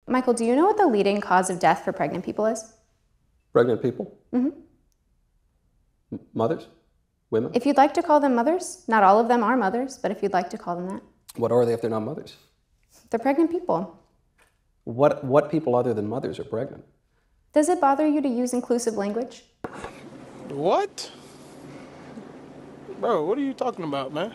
Michael, do you know what the leading cause of death for pregnant people is? Pregnant people? Mm-hmm. Mothers? Women? If you'd like to call them mothers, not all of them are mothers, but if you'd like to call them that. What are they if they're not mothers? They're pregnant people. What people other than mothers are pregnant? Does it bother you to use inclusive language? What? Bro, what are you talking about, man?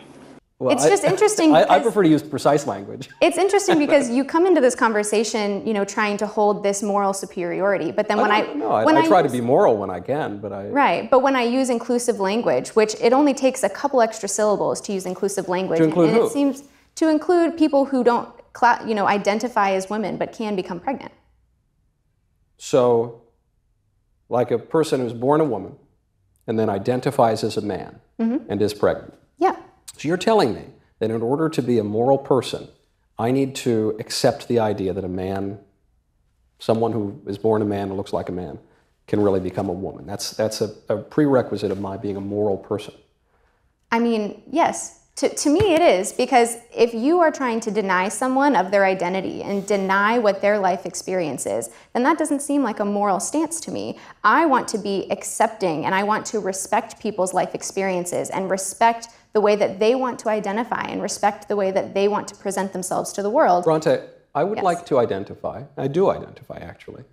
Well, it's just interesting. I prefer to use precise language. It's interesting because you come into this conversation, trying to hold this moral superiority, but then I try to be moral when I can, but Right, but when I use inclusive language, which it only takes a couple extra syllables to use inclusive language. To include who? It seems to include people who don't, identify as women but can become pregnant. So, like a person who's born a woman and then identifies as a man and is pregnant. Yeah. So you're telling me that in order to be a moral person, I need to accept the idea that a man, someone who is born a man and looks like a man, can really become a woman. That's a prerequisite of my being a moral person. I mean, yes. To me it is, because if you are trying to deny someone of their identity and deny what their life experience is, then that doesn't seem like a moral stance to me. I want to be accepting and I want to respect people's life experiences and respect the way that they want to identify and respect the way that they want to present themselves to the world. Bronte, I would like to identify, I do identify actually,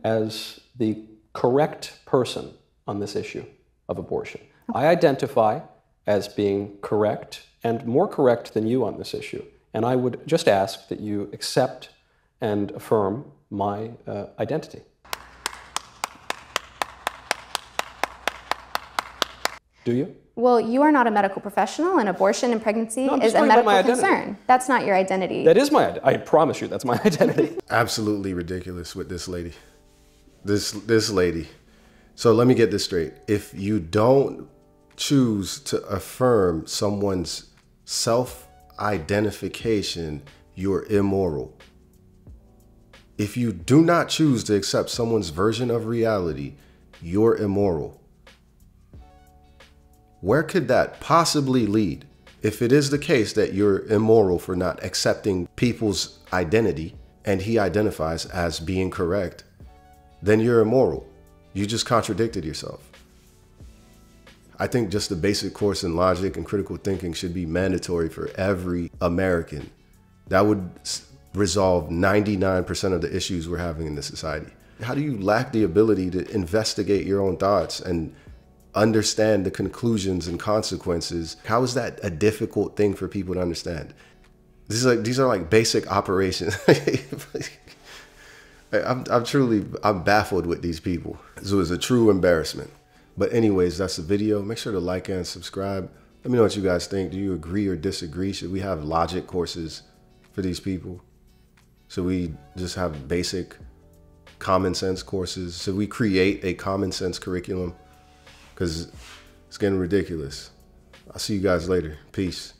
as the correct person on this issue of abortion. Okay. I identify as being correct and more correct than you on this issue. And I would just ask that you accept and affirm my identity. Do you? Well, you are not a medical professional, and abortion and pregnancy is a medical concern. That's not your identity. That is my identity. I promise you, that's my identity. Absolutely ridiculous with this lady. This lady. So let me get this straight. If you don't choose to affirm someone's self-identification, you're immoral. If you do not choose to accept someone's version of reality, you're immoral. Where could that possibly lead? If it is the case that you're immoral for not accepting people's identity and he identifies as being correct, then you're immoral. You just contradicted yourself. I think just the basic course in logic and critical thinking should be mandatory for every American. That would resolve 99% of the issues we're having in this society. How do you lack the ability to investigate your own thoughts and understand the conclusions and consequences? How is that a difficult thing for people to understand? These are like basic operations. I'm baffled with these people. So it's a true embarrassment. But anyways, that's the video. Make sure to like and subscribe. Let me know what you guys think. Do you agree or disagree? Should we have logic courses for these people? Should we just have basic common sense courses? Should we create a common sense curriculum? Because it's getting ridiculous. I'll see you guys later. Peace.